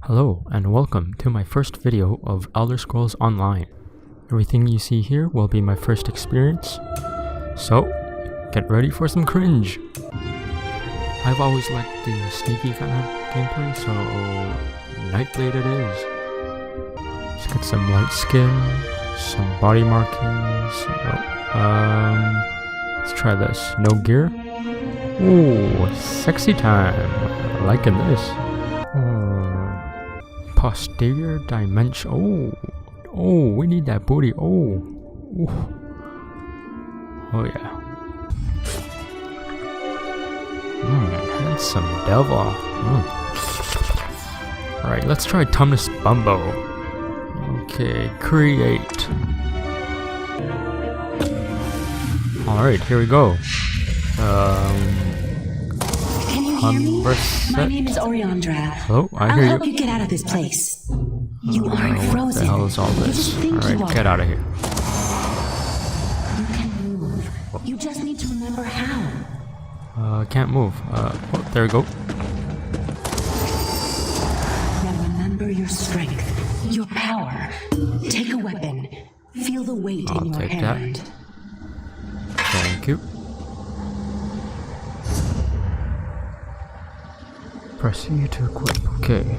Hello and welcome to my first video of Elder Scrolls Online. Everything you see here will be my first experience, so get ready for some cringe. I've always liked the sneaky kind of gameplay, so Nightblade it is. Let's get some light skin, some body markings. Let's try this. No gear. Ooh, sexy time. Liking this. Posterior dimension. Oh, we need that booty. Oh yeah. Handsome devil. Alright, let's try Tumnus Bumbo. Okay, create. Alright, here we go. Can you hear me? My name is Oriandra. Hello, I hear you. I'll help you get out of this place. You aren't frozen. What the hell is all this? Alright, get out of here. You can move. You just need to remember how. Can't move. Oh, there we go. Now remember your strength, your power. Take a weapon. Feel the weight in your hand. Thank you. Proceed to equip. Okay.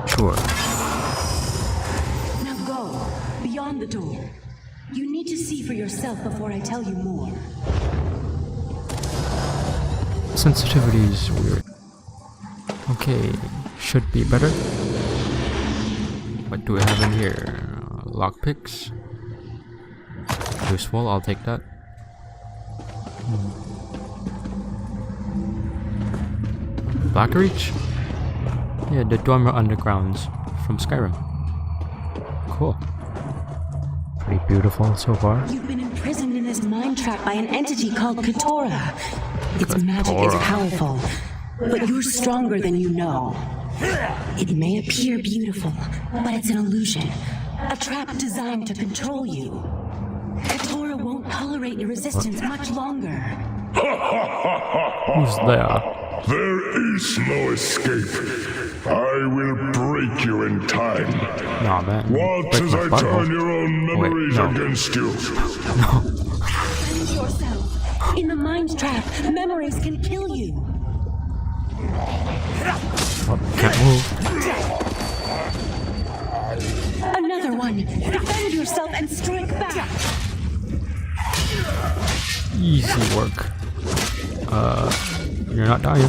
Sure. Now go. Beyond the door. You need to see for yourself before I tell you more. Sensitivity is weird. Okay, should be better. What do we have in here? Lockpicks. Useful, I'll take that. Blackreach? Yeah, the Dormer Undergrounds from Skyrim. Cool. Pretty beautiful so far. You've been imprisoned in this mind trap by an entity called Katora. Its magic is powerful, but you're stronger than you know. It may appear beautiful, but it's an illusion. A trap designed to control you. Katora won't tolerate your resistance much longer. Who's there? There is no escape. I will break you in time. Nah, man. Watch as I turn your own memories against you. Defend yourself. In the mind trap, memories can kill you. Oh, can't move. Another one. Defend yourself and strike back. Easy work. You're not dying.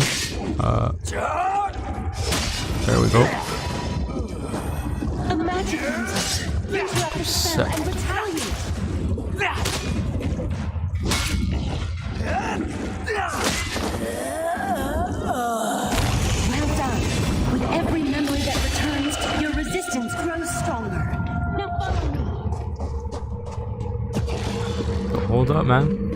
There we go. A magic user. Interrupt the spell and retaliate. Well done. With every memory that returns, your resistance grows stronger. Now follow me. Hold up, man.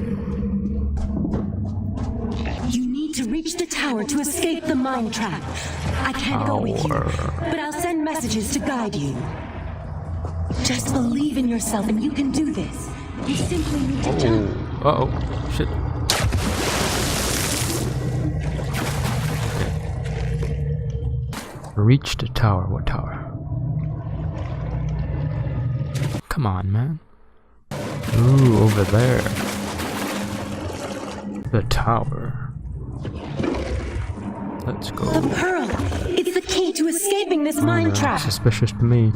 To reach the tower to escape the mind trap. I can't go with you, but I'll send messages to guide you. Just believe in yourself and you can do this. You simply need to jump. Uh-oh. Shit. Okay. Reach the tower. What tower? Come on, man. Ooh, over there. The tower. Let's go. The pearl! It's the key to escaping this mind trap! Suspicious to me.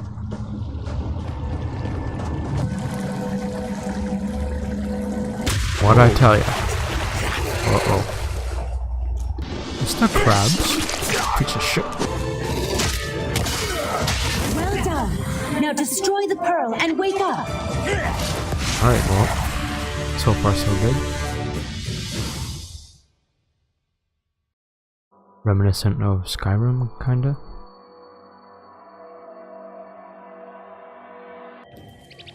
What'd I tell ya? Uh-oh. It's the crabs. Piece of shit. Well done! Now destroy the pearl and wake up! Alright, well. So far so good. Reminiscent of Skyrim, kinda.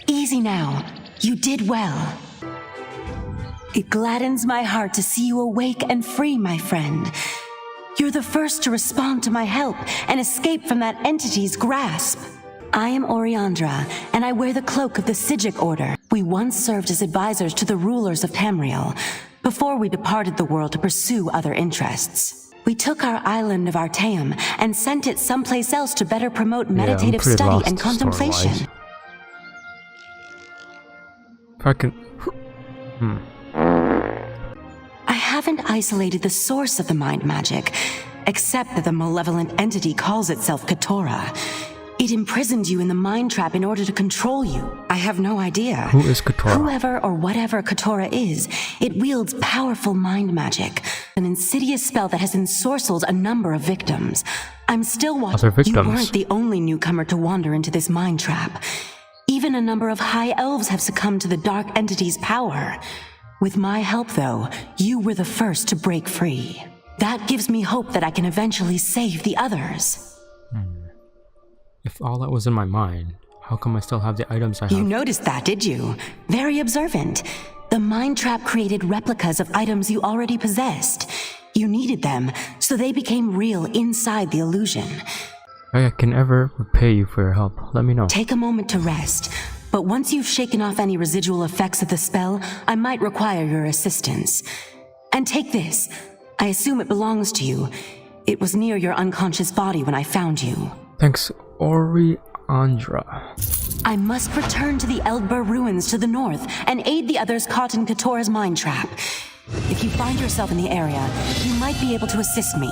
Easy now. You did well. It gladdens my heart to see you awake and free, my friend. You're the first to respond to my help and escape from that entity's grasp. I am Oriandra, and I wear the cloak of the Psijic Order. We once served as advisors to the rulers of Tamriel, before we departed the world to pursue other interests. We took our island of Artaeum and sent it someplace else to better promote I'm meditative pretty study lost and contemplation. story-wise. If I can... I haven't isolated the source of the mind magic, except that the malevolent entity calls itself Katora. It imprisoned you in the mind trap in order to control you. I have no idea. Who is Katora? Whoever or whatever Katora is, it wields powerful mind magic, an insidious spell that has ensorcelled a number of victims. I'm still watching. Other victims? You weren't the only newcomer to wander into this mind trap. Even a number of high elves have succumbed to the dark entity's power. With my help, though, you were the first to break free. That gives me hope that I can eventually save the others. If all that was in my mind, how come I still have the items I have? You noticed that, did you? Very observant. The mind trap created replicas of items you already possessed. You needed them, so they became real inside the illusion. If I can ever repay you for your help, let me know. Take a moment to rest, but once you've shaken off any residual effects of the spell, I might require your assistance. And take this. I assume it belongs to you. It was near your unconscious body when I found you. Thanks, Oriandra. I must return to the Eldbur ruins to the north and aid the others caught in Katora's mind trap. If you find yourself in the area, you might be able to assist me.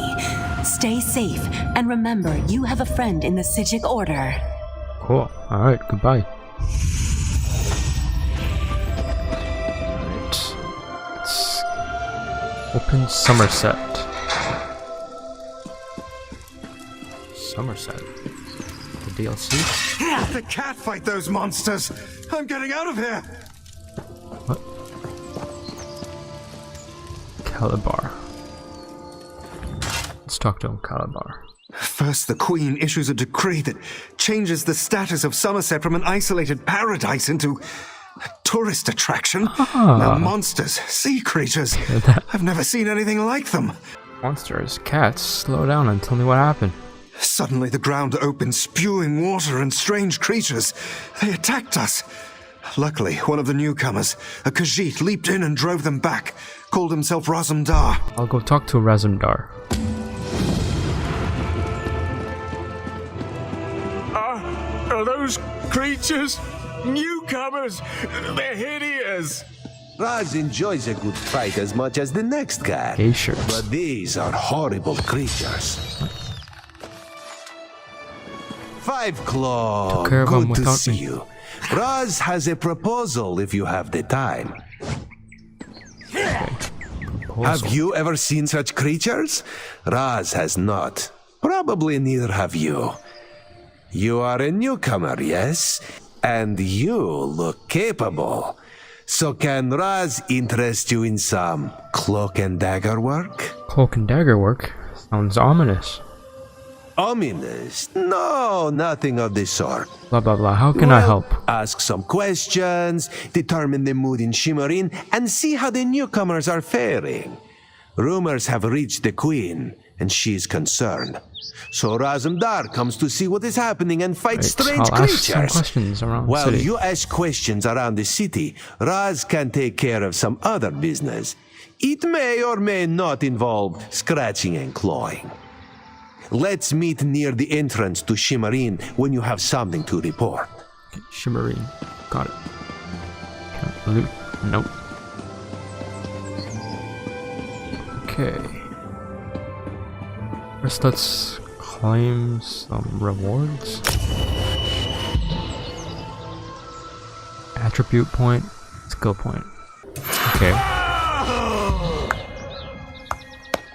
Stay safe, and remember, you have a friend in the Psijic Order. Cool. Alright, goodbye. Alright. Let's open Somerset. Somerset. The DLC? The cat fight those monsters! I'm getting out of here! What? Calabar. Let's talk to him, Calabar. First, the Queen issues a decree that changes the status of Somerset from an isolated paradise into a tourist attraction. Now monsters, sea creatures. I've never seen anything like them. Monsters, cats, slow down and tell me what happened. Suddenly the ground opened, spewing water and strange creatures. They attacked us. Luckily, one of the newcomers, a Khajiit, leaped in and drove them back, called himself Razumdar. I'll go talk to Razumdar. Are those creatures newcomers? They're hideous. Raz enjoys a good fight as much as the next guy. Geishers. But these are horrible creatures. Five Claw, Took care of him good to without see me. you. Raz has a proposal if you have the time. Have you ever seen such creatures? Raz has not. Probably neither have you. You are a newcomer, yes? And you look capable. So can Raz interest you in some cloak and dagger work? Cloak and dagger work? Sounds ominous. Ominous? No, nothing of the sort. Blah blah blah. How can I help? Ask some questions, determine the mood in Shimmerin, and see how the newcomers are faring. Rumors have reached the Queen, and she is concerned. So Razumdar comes to see what is happening and fight Right, strange I'll ask some creatures. questions around the While city. you ask questions around the city, Raz can take care of some other business. It may or may not involve scratching and clawing. Let's meet near the entrance to Shimmerin when you have something to report. Okay, Shimmerin. Got it. Can't loot. Nope. Okay. First, let's claim some rewards. Attribute point, skill point. Okay.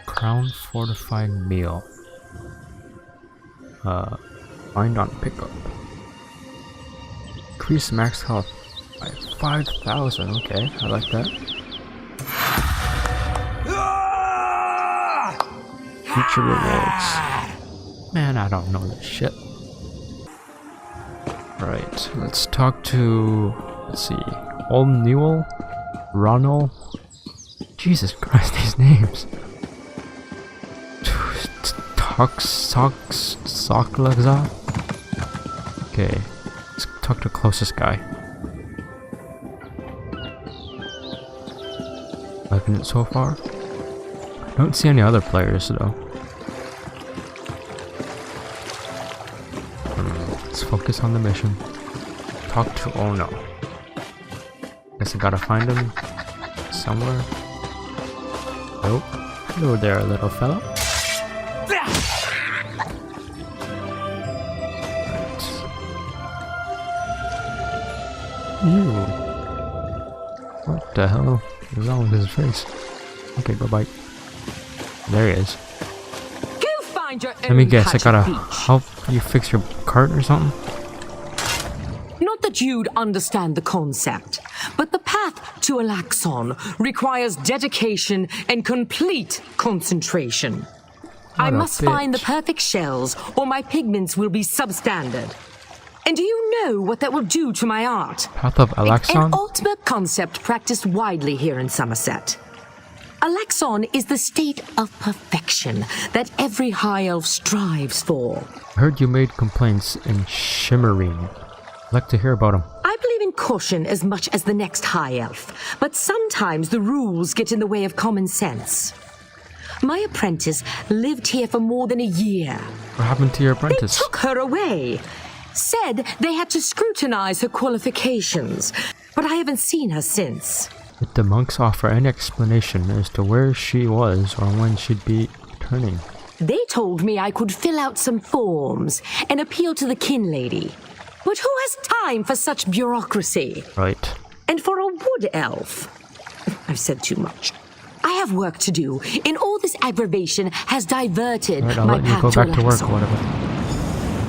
Crown fortifying meal. Find on pickup. Increase max health by 5,000. Okay, I like that. Future rewards. Man, I don't know this shit. Right, let's talk to, let's see, Olm Newell, Ronald. Jesus Christ, these names. Soklagza? Okay, let's talk to the closest guy. Liking it so far? I don't see any other players though. Let's focus on the mission. Talk to Ono. Guess I gotta find him somewhere. Nope. Hello there, little fella. Ew. What the hell is wrong with his face? Okay, bye-bye. There he is. Go find your Let me own guess, I patch gotta of peach. help you fix your cart or something? Not that you'd understand the concept, but the path to Alaxon requires dedication and complete concentration. I What a must find the bitch. perfect shells, or my pigments will be substandard. And do you know what that will do to my art? Path of An Alaxon? ultimate concept practiced widely here in Somerset. Alaxon is the state of perfection that every high elf strives for. I heard you made complaints in Shimmerine. I'd like to hear about them. I believe in caution as much as the next high elf, but sometimes the rules get in the way of common sense. My apprentice lived here for more than a year. What happened to your They apprentice? took her away. Said they had to scrutinize her qualifications, but I haven't seen her since. Did the monks offer any explanation as to where she was or when she'd be returning? They told me I could fill out some forms and appeal to the kin lady. But who has time for such bureaucracy? Right. And for a wood elf? I've said too much. I have work to do, and all this aggravation has diverted Alright, I'll my let you path go to back to work or Alaxon. whatever.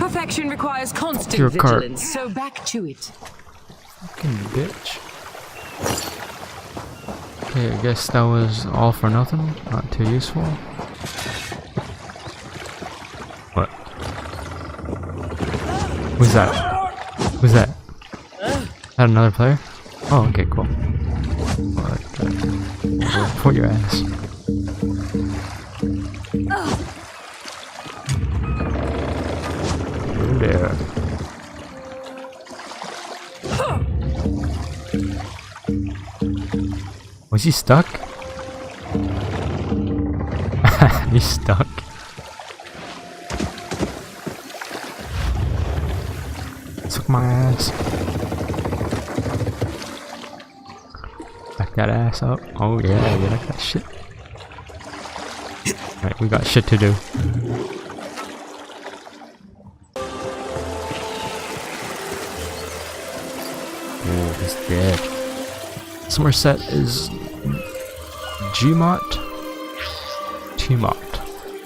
Perfection requires constant your cart. vigilance, so back to it. Fucking bitch. Okay, I guess that was all for nothing. Not too useful. What? Who's that? Who's that? That another player? Oh, okay, cool. What the? For your ass. Hello there. Was he stuck? He's stuck. Suck my ass. Back that ass up. Oh yeah, you like that shit? Alright, we got shit to do. Oh, he's dead. Somerset is Gmot?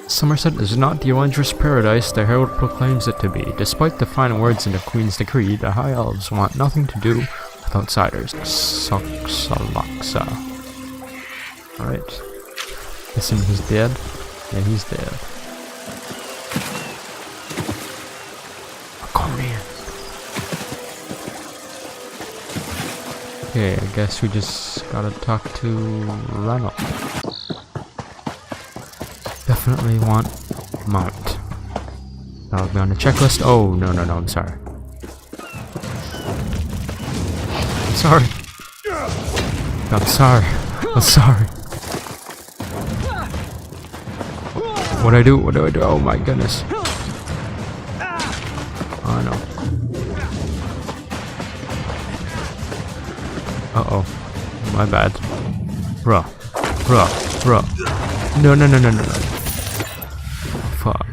Somerset is not the wondrous paradise the herald proclaims it to be. Despite the fine words in the Queen's decree, the High Elves want nothing to do with outsiders. Soxalaxa. Alright. Listen, he's dead. Yeah, he's dead. Come here. Okay, I guess we just gotta talk to Ranulf. Definitely want Mount. That'll be on the checklist. Oh, no, I'm sorry. I'm sorry. I'm sorry. I'm sorry. What do? What do I do? Oh my goodness. Oh no. Uh-oh. My bad. Bruh. No. Fuck.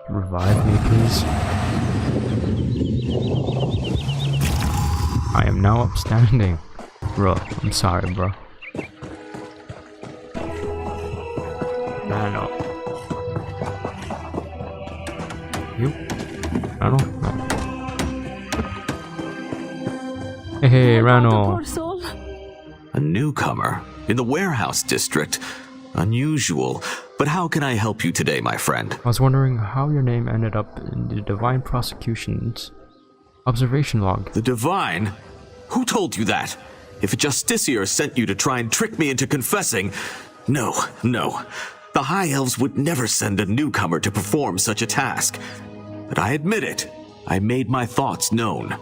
Revive me, please. I am now upstanding. Bro, I'm sorry, bro. No. You? I don't know. Hey, Rano. A newcomer in the warehouse district. Unusual. But how can I help you today, my friend? I was wondering how your name ended up in the Divine Prosecution's observation log. The Divine? Who told you that? If a Justiciar sent you to try and trick me into confessing... No. The High Elves would never send a newcomer to perform such a task. But I admit it. I made my thoughts known.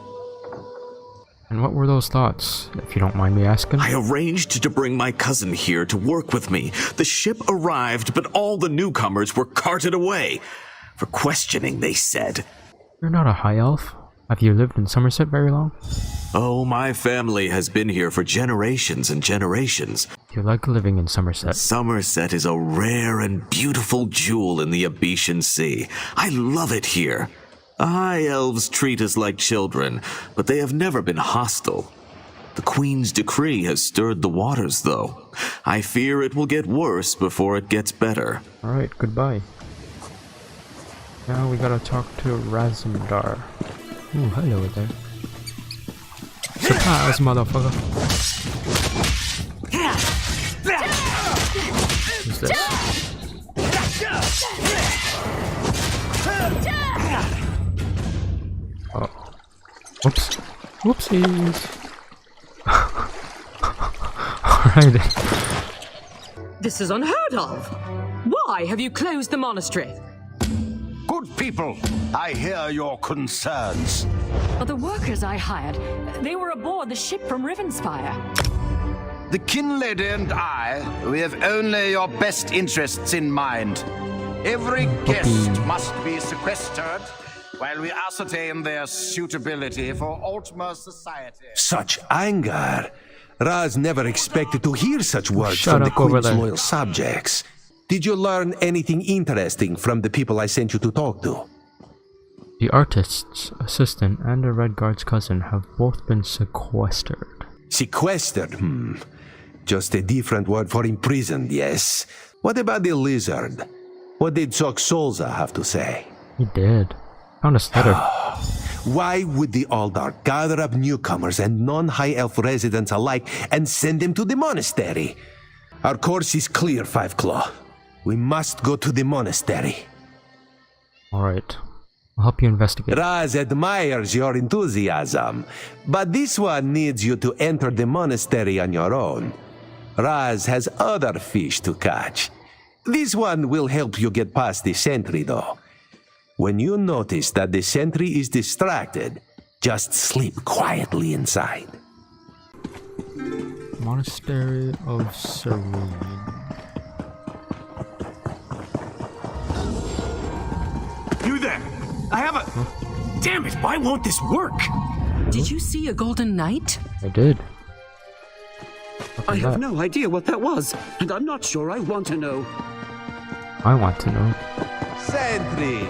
And what were those thoughts, if you don't mind me asking? I arranged to bring my cousin here to work with me. The ship arrived, but all the newcomers were carted away. For questioning, they said. You're not a high elf. Have you lived in Somerset very long? Oh, my family has been here for generations and generations. You like living in Somerset? Somerset is a rare and beautiful jewel in the Abetian Sea. I love it here. The High Elves treat us like children, but they have never been hostile. The Queen's decree has stirred the waters, though. I fear it will get worse before it gets better. Alright, goodbye. Now we gotta talk to Razumdar. Ooh, hello there. Surprise, motherfucker. Who's this? Oh. Whoops. Whoopsies. Alright. This is unheard of. Why have you closed the monastery? Good people, I hear your concerns. The workers I hired, they were aboard the ship from Rivenspire. The Kinlady and I, we have only your best interests in mind. Every guest must be sequestered while we ascertain their suitability for Altmer society. Such anger! Raz never expected to hear such words Shut from the up over Queen's there. loyal subjects. Did you learn anything interesting from the people I sent you to talk to? The artist's assistant and the Red Guard's cousin have both been sequestered. Sequestered, Just a different word for imprisoned, yes. What about the lizard? What did Sok Solza have to say? He did. Found a stutter. Why would the Aldar gather up newcomers and non-High Elf residents alike and send them to the monastery? Our course is clear, Five Claw. We must go to the monastery. Alright. I'll help you investigate. Raz admires your enthusiasm, but this one needs you to enter the monastery on your own. Raz has other fish to catch. This one will help you get past the sentry, though. When you notice that the sentry is distracted, just sleep quietly inside. Monastery of Serene. You there! I have a... Damn it, why won't this work? Did you see a golden knight? I did. I have no idea what that was, and I'm not sure I want to know. I want to know. Sentry!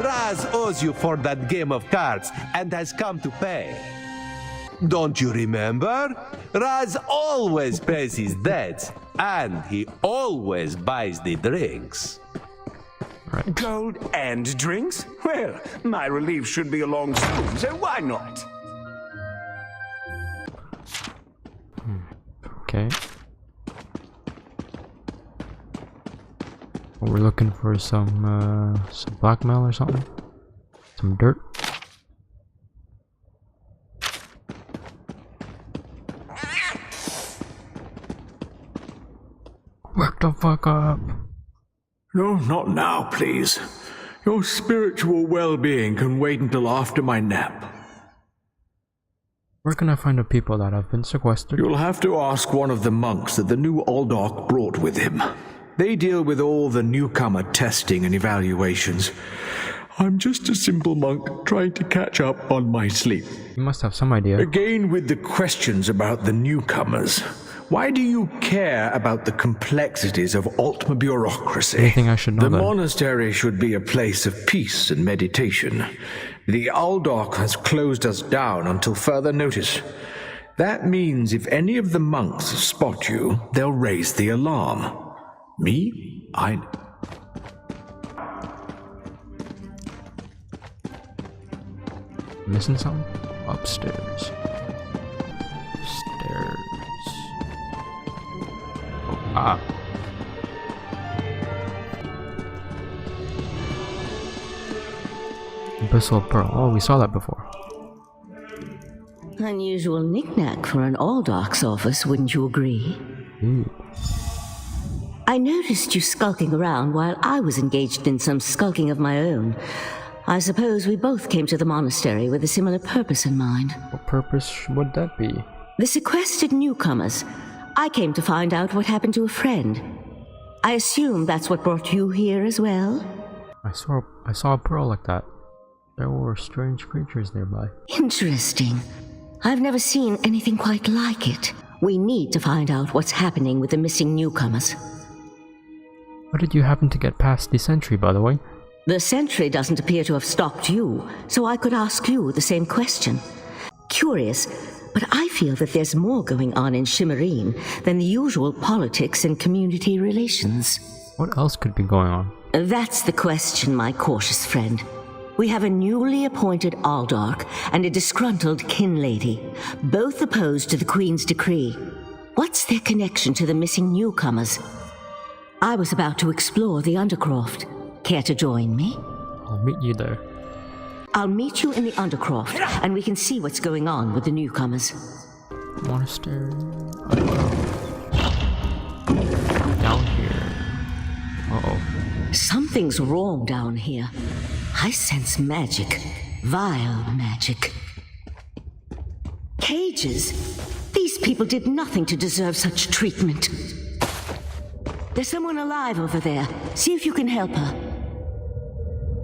Raz owes you for that game of cards and has come to pay. Don't you remember? Raz always pays his debts, and he always buys the drinks. Right. Gold and drinks? Well, my relief should be along soon, so why not? Okay. Well, we're looking for some blackmail or something. Some dirt. Wake the fuck up. No, not now, please. Your spiritual well-being can wait until after my nap. Where can I find the people that have been sequestered? You'll have to ask one of the monks that the new Aldok brought with him. They deal with all the newcomer testing and evaluations. I'm just a simple monk trying to catch up on my sleep. You must have some idea. Again with the questions about the newcomers. Why do you care about the complexities of Altmer bureaucracy? Anything I should know The then? monastery should be a place of peace and meditation. The Aldok has closed us down until further notice. That means if any of the monks spot you, they'll raise the alarm. Me? Missing something? Upstairs. Stairs. Oh, ah. Abyssal Pearl. Oh, we saw that before. Unusual knick-knack for an Aldok's office, wouldn't you agree? Ooh. I noticed you skulking around while I was engaged in some skulking of my own. I suppose we both came to the monastery with a similar purpose in mind. What purpose would that be? The sequestered newcomers. I came to find out what happened to a friend. I assume that's what brought you here as well? I saw a pearl like that. There were strange creatures nearby. Interesting. I've never seen anything quite like it. We need to find out what's happening with the missing newcomers. How did you happen to get past the sentry, by the way? The sentry doesn't appear to have stopped you, so I could ask you the same question. Curious, but I feel that there's more going on in Shimmerine than the usual politics and community relations. What else could be going on? That's the question, my cautious friend. We have a newly appointed Aldarch and a disgruntled kin lady, both opposed to the Queen's decree. What's their connection to the missing newcomers? I was about to explore the Undercroft. Care to join me? I'll meet you there. I'll meet you in the Undercroft, and we can see what's going on with the newcomers. Monastery. Down here. Uh-oh. Something's wrong down here. I sense magic. Vile magic. Cages? These people did nothing to deserve such treatment. There's someone alive over there. See if you can help her.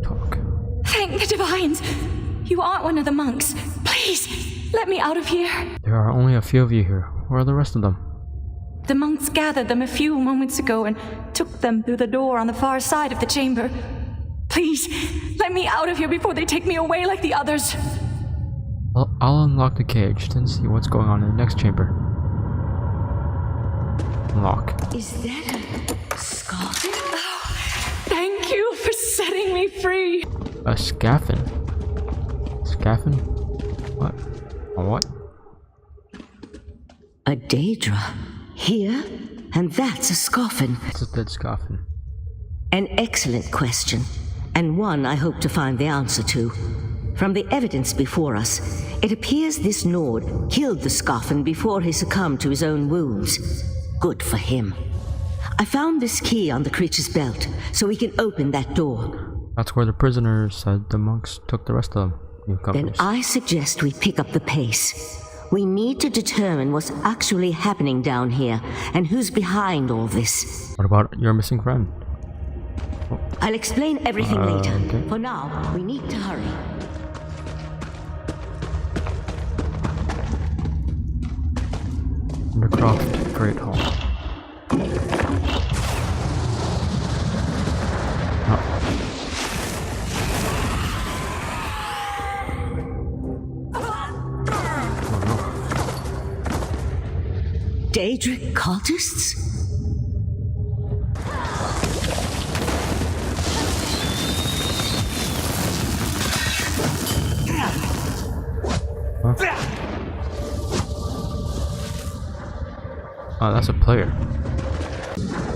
Talk. Thank the Divines! You aren't one of the monks. Please, let me out of here. There are only a few of you here. Where are the rest of them? The monks gathered them a few moments ago and took them through the door on the far side of the chamber. Please, let me out of here before they take me away like the others. Well, I'll unlock the cage, then see what's going on in the next chamber. Unlock. Is that a scoffin? Oh, thank you for setting me free. A scaffin? Scaffin? What? A what? A Daedra. Here? And that's a scoffin. It's a dead scoffin. An excellent question, and one I hope to find the answer to. From the evidence before us, it appears this Nord killed the Scoffin before he succumbed to his own wounds. Good for him. I found this key on the creature's belt, so we can open that door. That's where the prisoner said the monks took the rest of them. Then I suggest we pick up the pace. We need to determine what's actually happening down here, and who's behind all this. What about your missing friend? Oh. I'll explain everything later. Okay. For now, we need to hurry. Undercroft Great Hall. Daedric cultists? Oh, that's a player.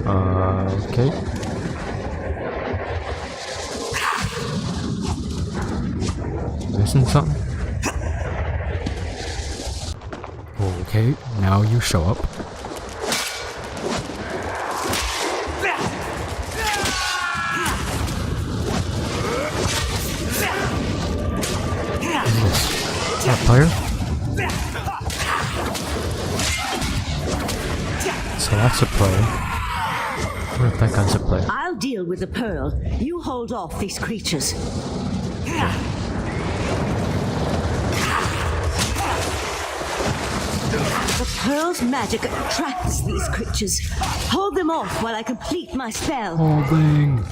Okay. Missing something? Okay, now you show up. Is that a player? So that's a player. What if that guy's a player? I'll deal with the pearl. You hold off these creatures. The pearl's magic attracts these creatures. Hold them off while I complete my spell. Holding.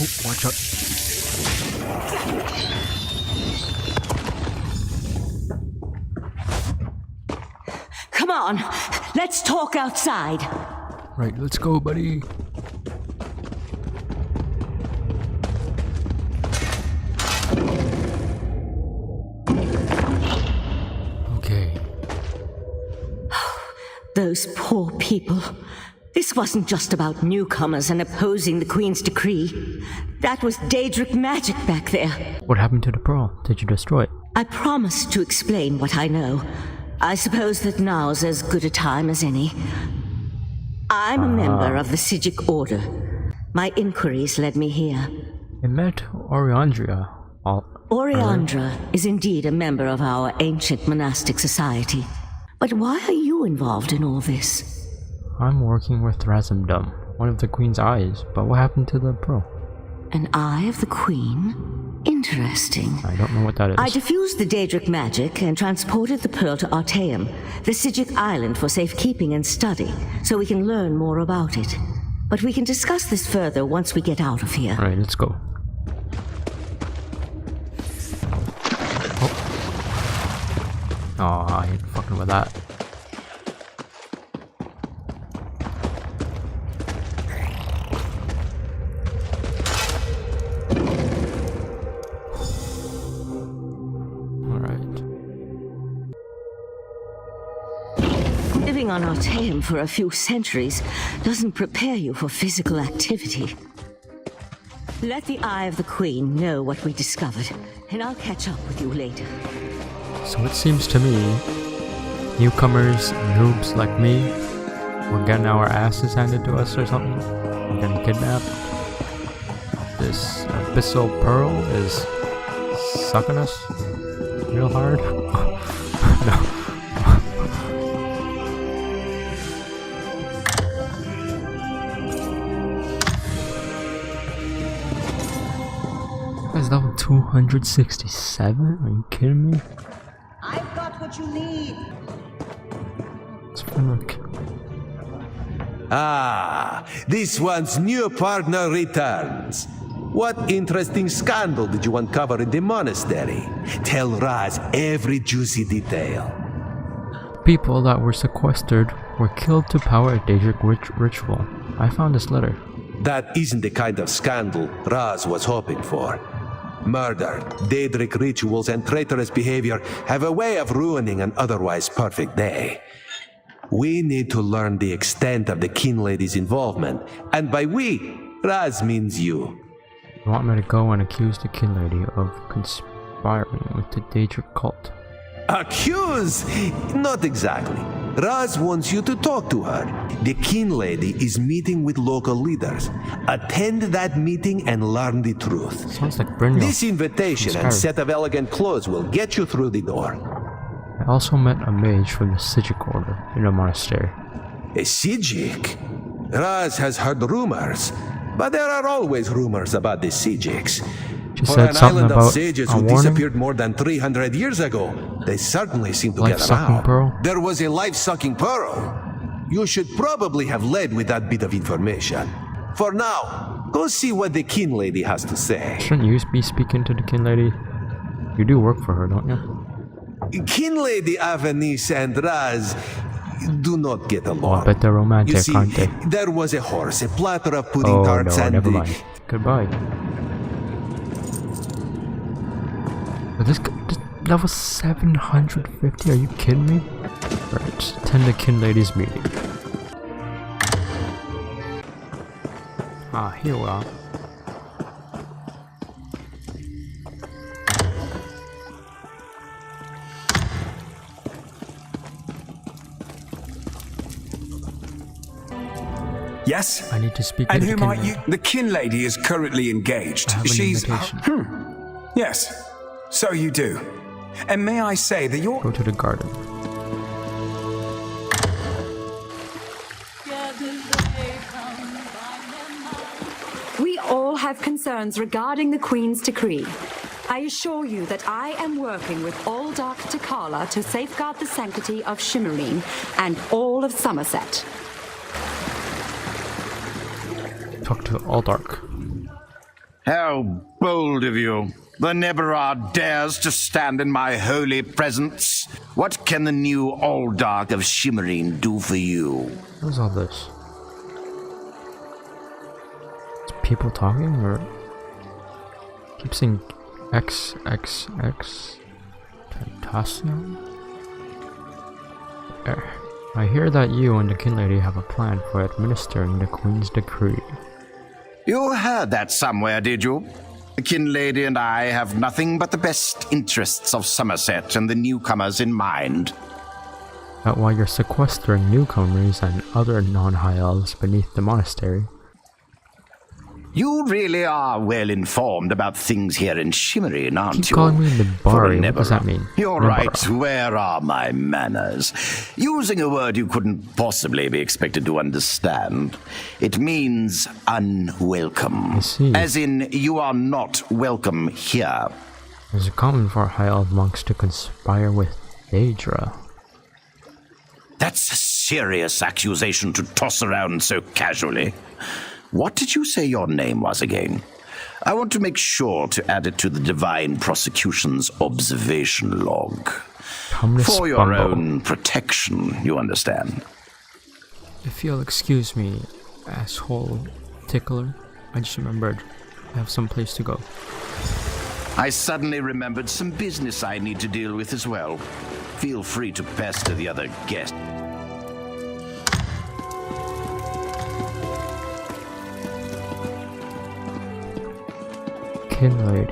Oh, watch out. Come on, let's talk outside. Right, let's go, buddy. Okay. Those poor people. This wasn't just about newcomers and opposing the Queen's decree. That was Daedric magic back there. What happened to the pearl? Did you destroy it? I promised to explain what I know. I suppose that now's as good a time as any. I'm a member of the Psijic Order. My inquiries led me here. I met Oriandra. Oriandra is indeed a member of our ancient monastic society. But why are you involved in all this? I'm working with Razumdum, one of the Queen's eyes, but what happened to the pearl? An eye of the Queen? Interesting. I don't know what that is. I diffused the Daedric magic and transported the pearl to Artaeum, the Psijic island, for safekeeping and study, so we can learn more about it. But we can discuss this further once we get out of here. Alright, let's go. Oh, I ain't fucking with that. Living on Artaeum for a few centuries doesn't prepare you for physical activity. Let the Eye of the Queen know what we discovered, and I'll catch up with you later. So it seems to me, newcomers, noobs like me, we're getting our asses handed to us or something. We're getting kidnapped. This abyssal pearl is sucking us real hard. No. Is level 267? Are you kidding me? I've got what you need. It's Fenric. Ah, this one's new partner returns. What interesting scandal did you uncover in the monastery? Tell Raz every juicy detail. People that were sequestered were killed to power a Daedric ritual. I found this letter. That isn't the kind of scandal Raz was hoping for. Murder, Daedric rituals, and traitorous behavior have a way of ruining an otherwise perfect day. We need to learn the extent of the Kin Lady's involvement, and by we, Raz means you. You want me to go and accuse the Kin Lady of conspiring with the Daedric cult? Accuse? Not exactly. Raz wants you to talk to her. The Kin Lady is meeting with local leaders. Attend that meeting and learn the truth. Sounds like Brynjolf. This invitation and set of elegant clothes will get you through the door. I also met a mage from the Psijic Order in a monastery. A Psijic? Raz has heard rumors, but there are always rumors about the Psijics. She For said an something island of about sages a who warning? disappeared more than 300 years ago, they certainly seem to get Life-sucking around. pearl? There was a life-sucking pearl. You should probably have led with that bit of information. For now, go see what the Kin Lady has to say. Shouldn't you be speaking to the Kin Lady? You do work for her, don't you? Kin Lady Avenice and Raz do not get along. Oh, I bet they're romantic, You see, aren't they? there was a horse, a platter of pudding tarts, no, and never mind. Goodbye. But this level 750? Are you kidding me? Right, attend the Kin Lady's meeting. Ah, here we are. Yes? I need to speak and to who the Kin might Lady. you? The Kin Lady is currently engaged. I have an She's. invitation. Yes. So you do. And may I say that you're. Go to the garden. We all have concerns regarding the Queen's decree. I assure you that I am working with Aldark Takala to safeguard the sanctity of Shimmerine and all of Somerset. Talk to Aldark. How bold of you. The Neberard dares to stand in my holy presence. What can the new Aldark of Shimmerine do for you? What is all this? Is people talking or keep saying XXX Tentacion? I hear that you and the Kin Lady have a plan for administering the Queen's decree. You heard that somewhere, did you? The Kin Lady and I have nothing but the best interests of Somerset and the newcomers in mind. that while you're sequestering newcomers and other non-high elves beneath the monastery, You really are well informed about things here in Shimmerine, aren't you? keep calling me Nibari. What does that mean? You're Nibara. right. Where are my manners? Using a word you couldn't possibly be expected to understand. It means unwelcome. I see. As in, you are not welcome here. Is it common for high elf monks to conspire with Daedra? That's a serious accusation to toss around so casually. What did you say your name was again? I want to make sure to add it to the Divine Prosecution's observation log. For your own protection, you understand. If you'll excuse me, asshole tickler, I just remembered I have some place to go. I suddenly remembered some business I need to deal with as well. Feel free to pester the other guests. Kinlady.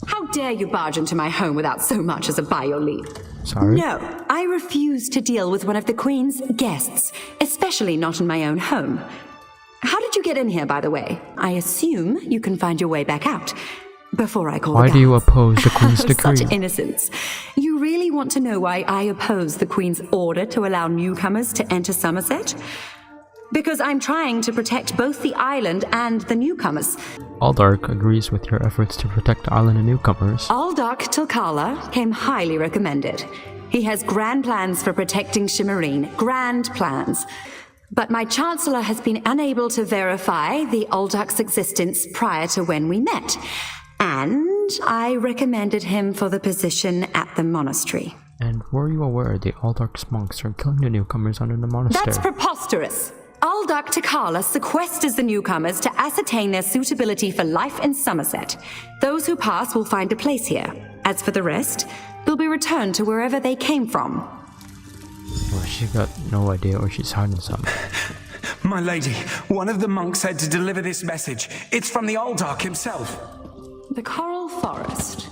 How dare you barge into my home without so much as a by your leave? Sorry? No, I refuse to deal with one of the Queen's guests, especially not in my own home. How did you get in here, by the way? I assume you can find your way back out. Before I call Why the do you guards. oppose the Queen's decree? Such innocence. You really want to know why I oppose the Queen's order to allow newcomers to enter Somerset? Because I'm trying to protect both the island and the newcomers. Aldark agrees with your efforts to protect the island and newcomers. Aldark Tilkala came highly recommended. He has grand plans for protecting Shimmerine. Grand plans. But my Chancellor has been unable to verify the Aldark's existence prior to when we met. And I recommended him for the position at the monastery. And were you aware the Aldark's monks are killing the newcomers under the monastery? That's preposterous. Aldark Tikala sequesters the newcomers to ascertain their suitability for life in Somerset. Those who pass will find a place here. As for the rest, they'll be returned to wherever they came from. Well, she's got no idea where she's hiding something. My lady, one of the monks said to deliver this message. It's from the Aldark himself. The Coral Forest.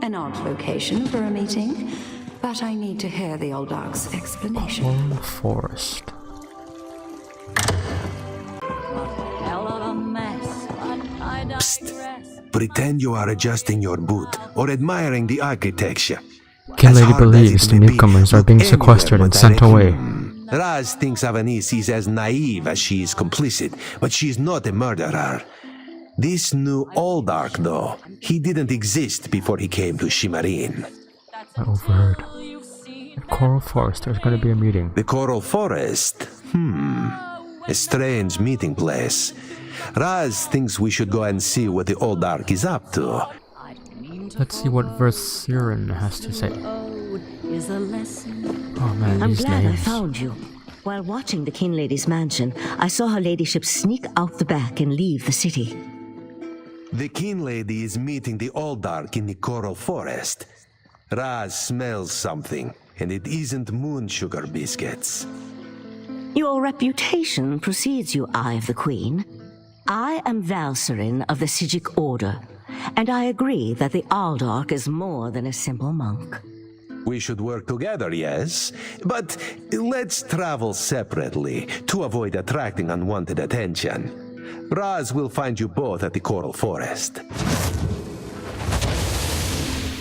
An odd location for a meeting, but I need to hear the Aldark's explanation. Coral Forest. Hell of a mess, but I digress. Pretend you are adjusting your boot or admiring the architecture. Kinlady believes the newcomers are being sequestered and sent away. Raz thinks Avanice is as naive as she is complicit, but she is not a murderer. This new Aldark, though, he didn't exist before he came to Shimmerine. I overheard. At Coral Forest, there's going to be a meeting. The Coral Forest? A strange meeting place. Raz thinks we should go and see what the Aldark is up to. Let's see what Versiren has to say. Is a lesson. Oh man, I'm these glad I names. found you. While watching the Kinlady's mansion, I saw her ladyship sneak out the back and leave the city. The Kinlady is meeting the Aldark in the Coral Forest. Raz smells something, and it isn't moon sugar biscuits. Your reputation precedes you, Eye of the Queen. I am Valserin of the Sigic Order, and I agree that the Aldark is more than a simple monk. We should work together, yes, but let's travel separately to avoid attracting unwanted attention. Raz will find you both at the Coral Forest.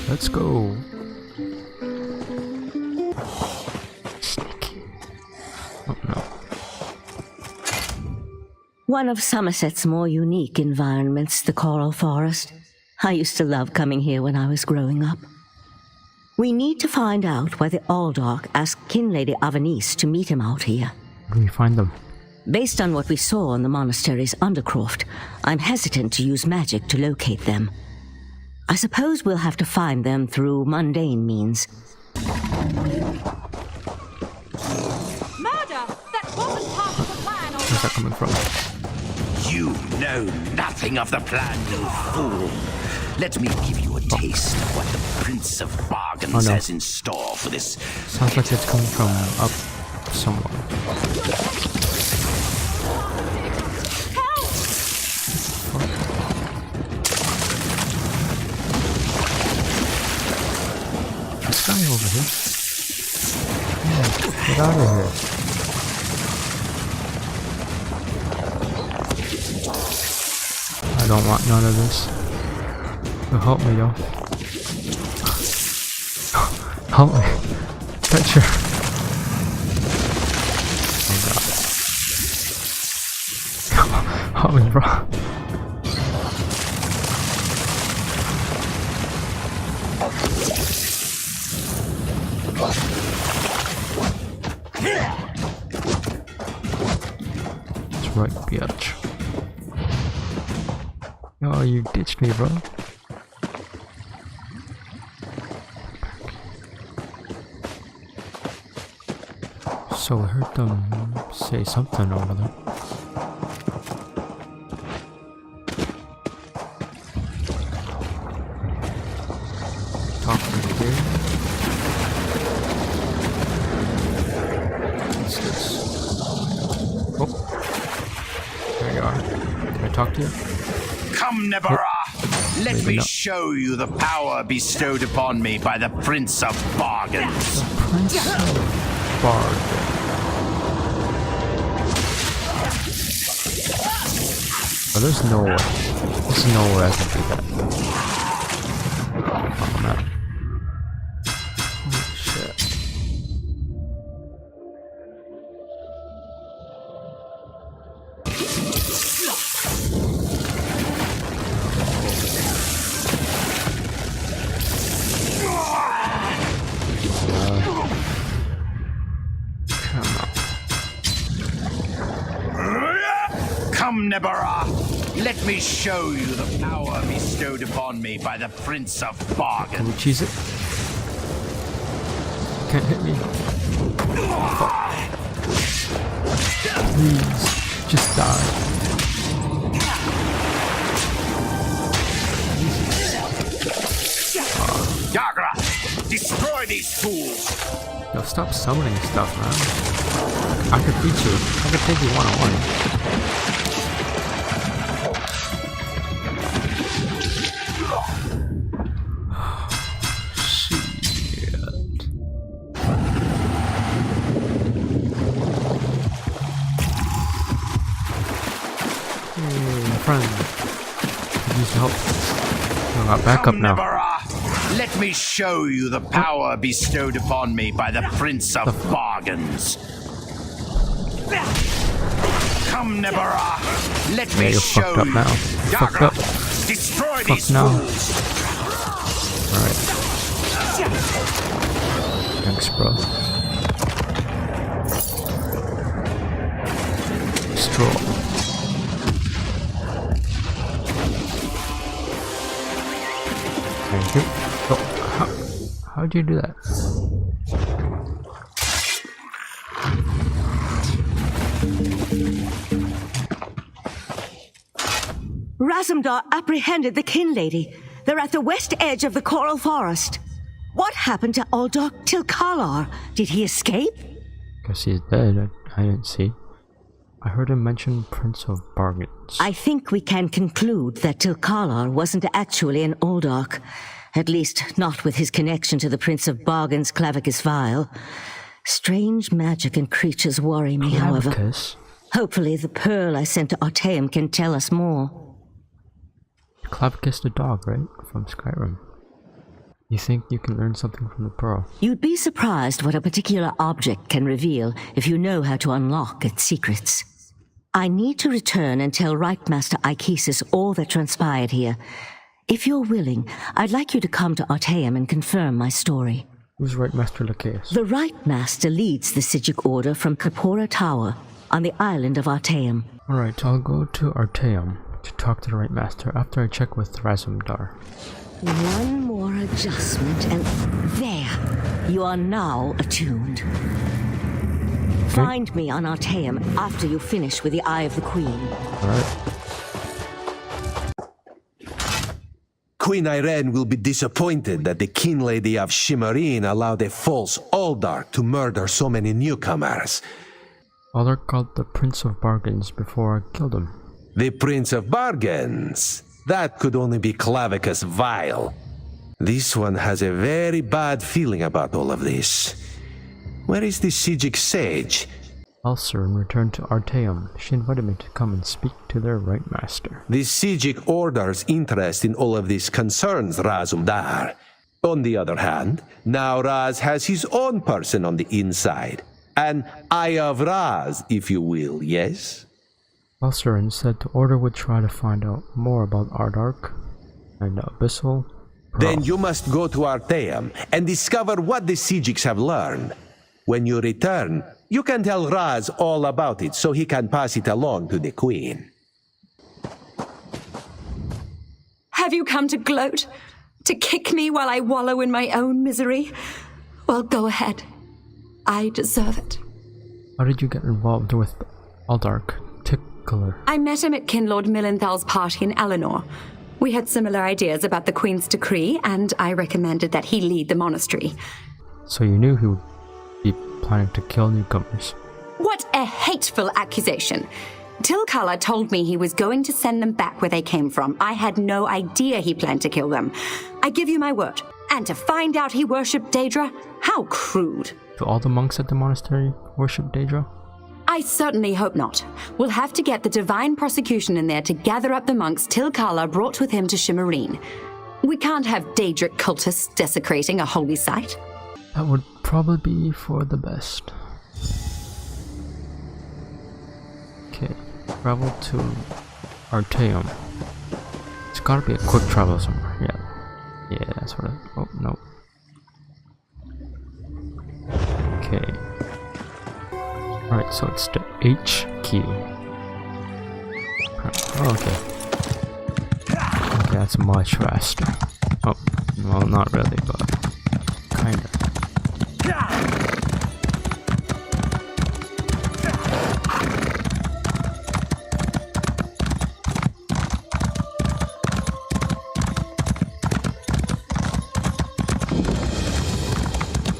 Let's go. Oh no. One of Somerset's more unique environments, the Coral Forest. I used to love coming here when I was growing up. We need to find out why the Aldark asked Kinlady Avanice to meet him out here. Where do we find them? Based on what we saw in the monastery's undercroft, I'm hesitant to use magic to locate them. I suppose we'll have to find them through mundane means. Murder! That wasn't part of the plan. Where's that coming from? You know nothing of the plan, you fool. Let me give you a taste of what the Prince of Bargains has in store for this. Sounds like it's coming from up somewhere. Get out of here. I don't want none of this. You'll help me though. Help me. Catch her. Oh god. Help me, bro. That's right, bitch. Oh, you ditched me, bro. So I heard them say something over there. Talk to me here. What's this? Oh, there you are. Can I talk to you? Come, Nebara! Let me show you the power bestowed upon me by the Prince of Bargains. The Prince of Bargains. Oh, there's no way. There's no way I can do that. Oh, man. Holy shit. Come, Nebara! Let me show you the power bestowed upon me by the Prince of Bargains. Can we cheese it? Can't hit me. Fuck. Please, just die. Yagra! Destroy these fools! Yo, stop summoning stuff, man. I could beat you. I could take you one-on-one. Friend, could use help. I got backup now. Let me show you the power bestowed upon me by the Prince of Bargains. Come, Nebara. Let me show you. Now. Fucked up. Destroy Fuck these now. fools. Alright. Thanks, bro. Destroy. Thank you. Oh, how'd you do that? Razumdar apprehended the Kin Lady. They're at the west edge of the Coral Forest. What happened to Uldark Tilkalar? Did he escape? Guess he's dead. I didn't see. I heard him mention Prince of Bargains. I think we can conclude that Tilkalar wasn't actually an Uldark. At least, not with his connection to the Prince of Bargains' Clavicus Vial. Strange magic and creatures worry me, however. Hopefully the pearl I sent to Artaeum can tell us more. Clavicus the dog, right? From Skyrim. You think you can learn something from the pearl? You'd be surprised what a particular object can reveal if you know how to unlock its secrets. I need to return and tell Right Master Ikesis all that transpired here. If you're willing, I'd like you to come to Artaeum and confirm my story. Who's Right Master Lacheus? The Right Master leads the Psijic Order from Kapora Tower on the island of Artaeum. Alright, I'll go to Artaeum to talk to the Right Master after I check with Razumdar. One more adjustment and there! You are now attuned. Find me on Artaeum after you finish with the Eye of the Queen. Alright. Queen Irene will be disappointed that the Kin Lady of Shimmerine allowed a false Uldark to murder so many newcomers. Uldark called the Prince of Bargains before I killed him. The Prince of Bargains? That could only be Clavicus Vial. This one has a very bad feeling about all of this. Where is the Sijic sage? Valsuren returned to Artaeum. She invited me to come and speak to their Right Master. The Sijic Order's interest in all of this concerns Raz Uldar. On the other hand, now Raz has his own person on the inside. An Eye of Raz, if you will, yes? Valsuren said the Order would try to find out more about Ardark and Abyssal Pearl. Then you must go to Artaeum and discover what the Sijics have learned. When you return, you can tell Raz all about it so he can pass it along to the Queen. Have you come to gloat? To kick me while I wallow in my own misery? Well, go ahead. I deserve it. How did you get involved with Aldark Tickler? I met him at Kinlord Millenthal's party in Eleanor. We had similar ideas about the Queen's decree, and I recommended that he lead the monastery. So you knew he would be planning to kill newcomers. What a hateful accusation! Tilkala told me he was going to send them back where they came from. I had no idea he planned to kill them. I give you my word. And to find out he worshipped Daedra? How crude. Do all the monks at the monastery worship Daedra? I certainly hope not. We'll have to get the Divine Prosecution in there to gather up the monks Tilkala brought with him to Shimmerine. We can't have Daedric cultists desecrating a holy site. That would probably be for the best. Okay, travel to Artaeum. It's gotta be a quick travel somewhere, yeah. Yeah, that's what oh, no. Okay. Alright, so it's the HQ. Oh, okay. Okay, that's much faster. Oh, well, not really, but kinda.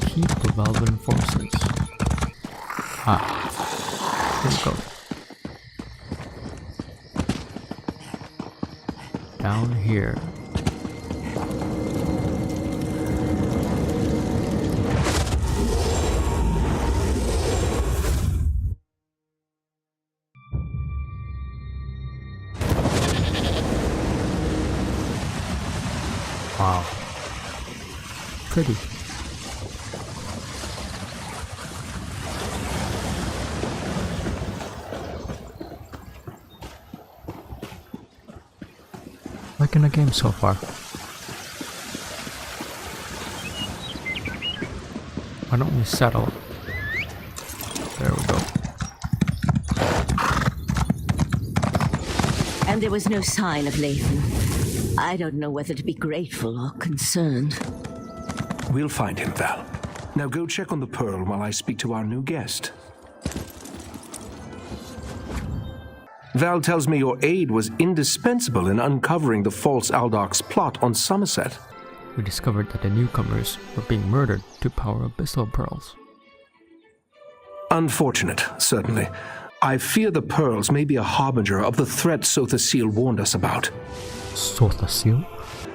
Keep the Velvet forces. Here we go. Down here. Wow. Pretty. Like in the game so far. Why don't we settle? There we go. And there was no sign of Lathan. I don't know whether to be grateful or concerned. We'll find him, Val. Now go check on the Pearl while I speak to our new guest. Val tells me your aid was indispensable in uncovering the false Aldark's plot on Somerset. We discovered that the newcomers were being murdered to power Abyssal Pearls. Unfortunate, certainly. I fear the Pearls may be a harbinger of the threat Sothasil warned us about. Sothasil?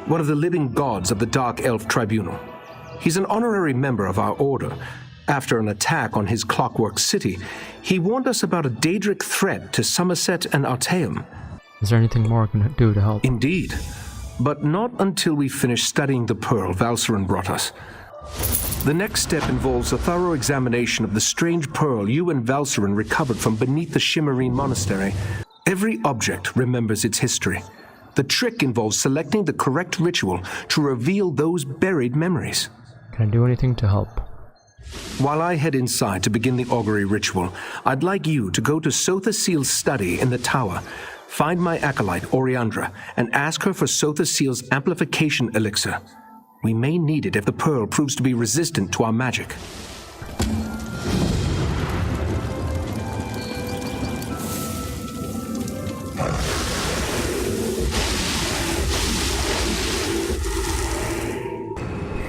One of the living gods of the Dark Elf Tribunal. He's an honorary member of our order. After an attack on his Clockwork City, he warned us about a Daedric threat to Somerset and Artaeum. Is there anything more I can do to help? Indeed. But not until we finish studying the Pearl Valsuren brought us. The next step involves a thorough examination of the strange pearl you and Valsuren recovered from beneath the Shimmerine Monastery. Every object remembers its history. The trick involves selecting the correct ritual to reveal those buried memories. Can I do anything to help? While I head inside to begin the augury ritual, I'd like you to go to Sothasil's study in the tower, find my acolyte, Oriandra, and ask her for Sothasil's amplification elixir. We may need it if the pearl proves to be resistant to our magic.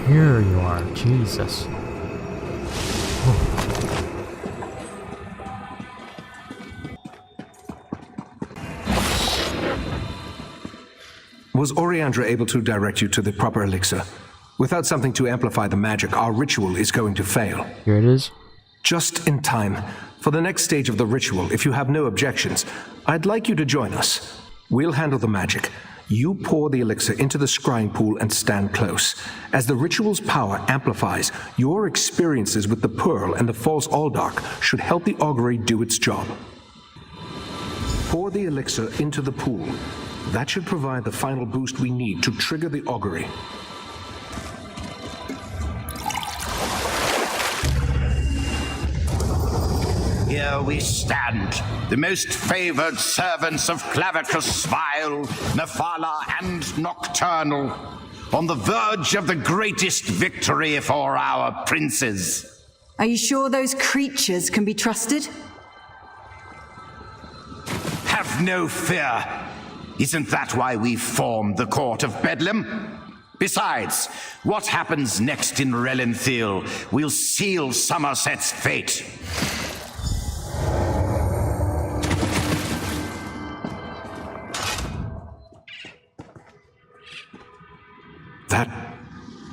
Here you are, Jesus. Was Oriandra able to direct you to the proper elixir? Without something to amplify the magic, our ritual is going to fail. Here it is. Just in time. For the next stage of the ritual, if you have no objections, I'd like you to join us. We'll handle the magic. You pour the elixir into the scrying pool and stand close. As the ritual's power amplifies, your experiences with the pearl and the false Aldark should help the augury do its job. Pour the elixir into the pool. That should provide the final boost we need to trigger the augury. Here we stand, the most favored servants of Clavicus Vile, Mephala, and Nocturnal, on the verge of the greatest victory for our princes. Are you sure those creatures can be trusted? Have no fear. Isn't that why we formed the Court of Bedlam? Besides, what happens next in Relenthiel will seal Somerset's fate. That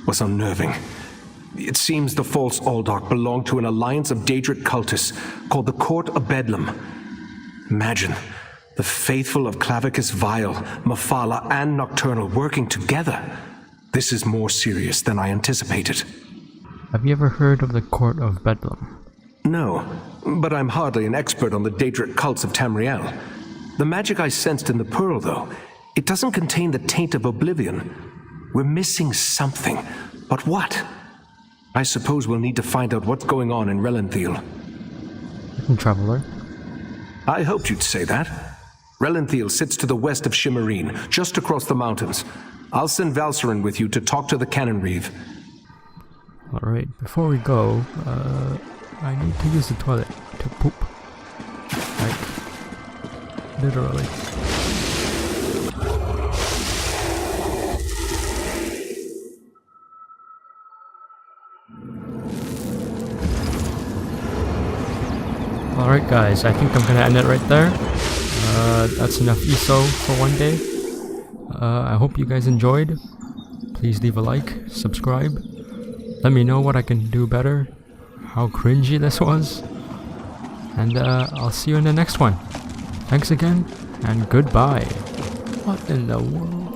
was unnerving. It seems the false Aldark belonged to an alliance of Daedric cultists called the Court of Bedlam. Imagine the faithful of Clavicus Vile, Mephala, and Nocturnal working together. This is more serious than I anticipated. Have you ever heard of the Court of Bedlam? No, but I'm hardly an expert on the Daedric cults of Tamriel. The magic I sensed in the pearl, though, it doesn't contain the taint of oblivion. We're missing something, but what? I suppose we'll need to find out what's going on in Relenthiel. Traveler. I hoped you'd say that. Relenthiel sits to the west of Shimmerine, just across the mountains. I'll send Valcerin with you to talk to the Cannon Reeve. Alright, before we go, I need to use the toilet to poop. Like, literally. Alright guys, I think I'm gonna end it right there. That's enough ESO for one day. I hope you guys enjoyed. Please leave a like, subscribe. Let me know what I can do better, how cringy this was. And I'll see you in the next one. Thanks again, and goodbye. What in the world?